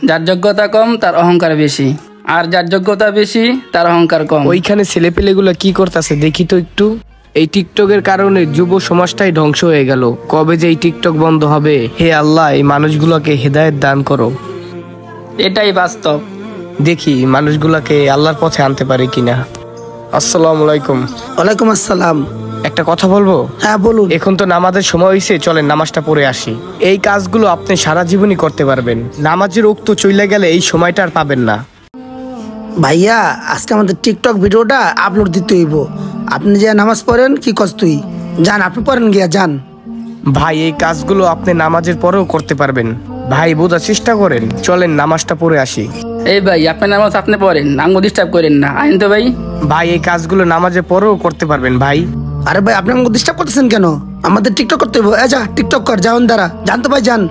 যার যোগ্যতা কম তার অহংকার বেশি, আর যার যোগ্যতা বেশি তার অহংকার কম। ওইখানে ছেলেপেলেগুলো কি করতেছে দেখি তো একটু। এই টিকটকের কারণে যুব সমাজটাই ধ্বংস হয়ে গেল। কবে যে এই টিকটক বন্ধ হবে? হে আল্লাহ, এই মানুষগুলোকে হেদায়েত দান করো। এটাই বাস্তব। দেখি মানুষগুলোকে আল্লাহর পথে আনতে পারি কিনা। আসসালামু আলাইকুম। ওয়ালাইকুম আসসালাম। একটা কথা বলবো? হ্যাঁ বলুন। এখন তো নামাজের সময় হয়েছে, চলেন নামাজটা পড়ে আসি। এই কাজগুলো আপনি সারা জীবনই করতে পারবেন। নামাজের ওক্ত চলে গেলে এই সময়টা আর পাবেন না। ভাইয়া আজকে আমাদের টিকটক ভিডিওটা আপলোড দিতে হইব। আপনি যে নামাজ পড়েন কি কস তুই যান, আপনি পড়েন গিয়া যান। ভাই এই কাজগুলো আপনি নামাজের পরেও করতে পারবেন। ভাই বোঝার চেষ্টা করেন, চলেন নামাজটা পড়ে আসি। এই ভাই আপনার নামাজ আপনি পড়েন, আঙ্গু ডিস্টার্ব করেন না, আইন তো ভাই। ভাই এই কাজগুলো নামাজের পরেও করতে পারবেন ভাই। আরে ভাই আপনি আমাকে ডিস্টার্ব করতেছেন কেন? আমাদের টিকটক করতে হইব। যা টিকটক কর, যাওন দ্বারা জান তো ভাই যান।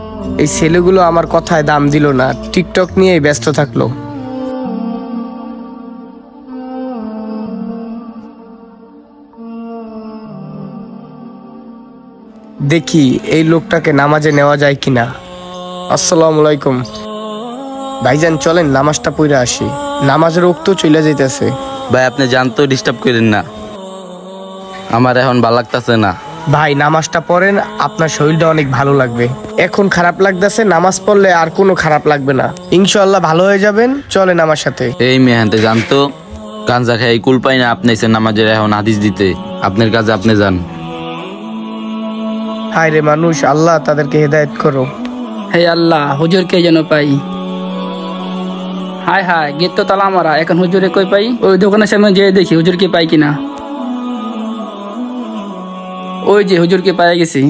এই ছেলেগুলো আমার কথায় দাম দিল না, টিকটক নিয়েই ব্যস্ত থাকলো। দেখি এই লোকটাকে নামাজে নেওয়া যায় কিনা। আসসালামু আলাইকুম। ভাইজান চলেন নামাজটা পড়ে আসি, নামাজের ওক্ত চলে যাইতেছে। ভাই আপনি জানতো ডিস্টার্ব করেন না, আমার এখন ভালো লাগতেছে না। ভাই নামাজটা পড়েন, আপনার শরীরটা অনেক ভালো লাগবে। এখন খারাপ লাগতেছে, নামাজ পড়লে আর কোনো খারাপ লাগবে না, ইনশাআল্লাহ ভালো হয়ে যাবেন। চলেন আমার সাথে। এই মেহান্তে জানতো গাঞ্জা খাই কুল পাই না, আপনি নামাজের এখন হাদিস দিতে, আপনার কাছে আপনি যান। হায় রে মানুষ, আল্লাহ তাদেরকে হেদায়েত করো। হে আল্লাহ হুজুরকে যেন পাই। হায় হায় গেট তো তালা মারা, এখন হুজুরে কই পাই? ওই দোকানের সামনে যেয়ে দেখি হুজুরকে পাই কিনা। ওই যে হুজুরকে পাই গেছি।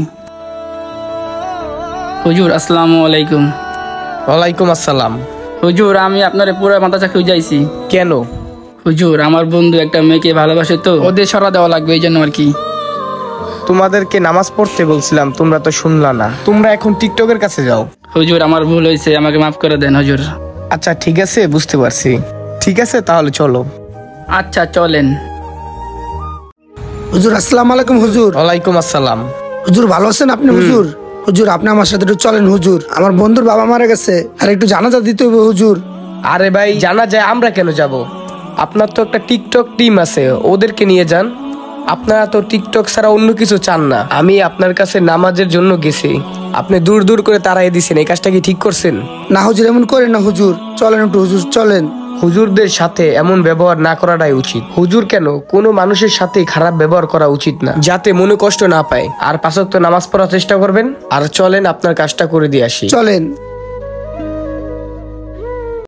হুজুর আসসালামু আলাইকুম। ওয়ালাইকুম আসসালাম। হুজুর আমি আপনার পুরো মাথা চাকরি যাইছি। কেন? হুজুর আমার বন্ধু একটা মেয়েকে ভালোবাসে, তো ওদের সরা দেওয়া লাগবে এই জন্য আর কি। তোমাদেরকে নামাজ পড়তে বলছিলাম, তোমরা তো শুনলা না। তোমরা এখন টিকটকের কাছে যাও। হুজুর আমার ভুল হয়েছে, আমাকে মাফ করে দেন হুজুর। আচ্ছা ঠিক আছে, বুঝতে পারছি। ঠিক আছে তাহলে চলো। আচ্ছা চলেন। হুজুর আসসালামু আলাইকুম। হুজুর ওয়ালাইকুম আসসালাম। হুজুর ভালো আছেন আপনি? হুজুর হুজুর আপনি আমার সাথে একটু চলেন। হুজুর আমার বন্ধুর বাবা মারা গেছে, আর একটু জানাজা দিতে হইব হুজুর। আরে ভাই জানা যায়, আমরা কেন যাব? আপনার তো একটা টিকটক টিম আছে, ওদেরকে নিয়ে যান। আপনারা তো টিকটক ছাড়া অন্য কিছু চান না। আমি আপনার কাছে নামাজের জন্য গেছি, আপনি দূর দূর করে তাড়াই দিছেন। এই কাজটা কি ঠিক করছেন? না হুজুর এমন করেন না হুজুর, চলেন একটু হুজুর চলেন। হুজুরদের সাথে এমন ব্যবহার না করাটাই উচিত। হুজুর কেন, কোনো মানুষের সাথে খারাপ ব্যবহার করা উচিত না, যাতে মনে কষ্ট না পায়। আর 5 ওয়াক্ত নামাজ পড়ার চেষ্টা করবেন। আর চলেন আপনার কাজটা করে দিয়ে আসি। চলেন।